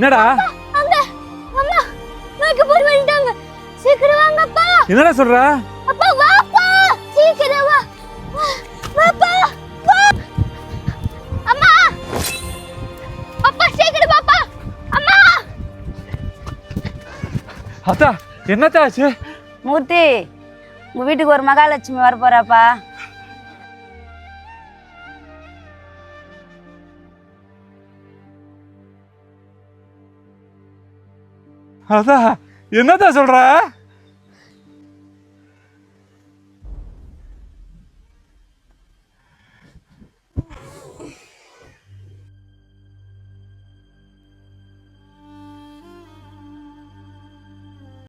என்னடா அங்க அம்மா எனக்கு போய் வந்துட்டாங்க. சீக்கிரம் வாங்கப்பா. என்னடா சொல்ற? அப்பா வாப்பா, சீக்கிரம் வா. வாப்பா வா. அம்மா அப்பா சீக்கிரம் வாப்பா. அம்மா அத்தா என்னத்தா ஆச்சு? மூர்த்தி, உங்க வீட்டுக்கு ஒரு மகாலட்சுமி வர போறாப்பா. அதான் என்னத்தா சொல்ற?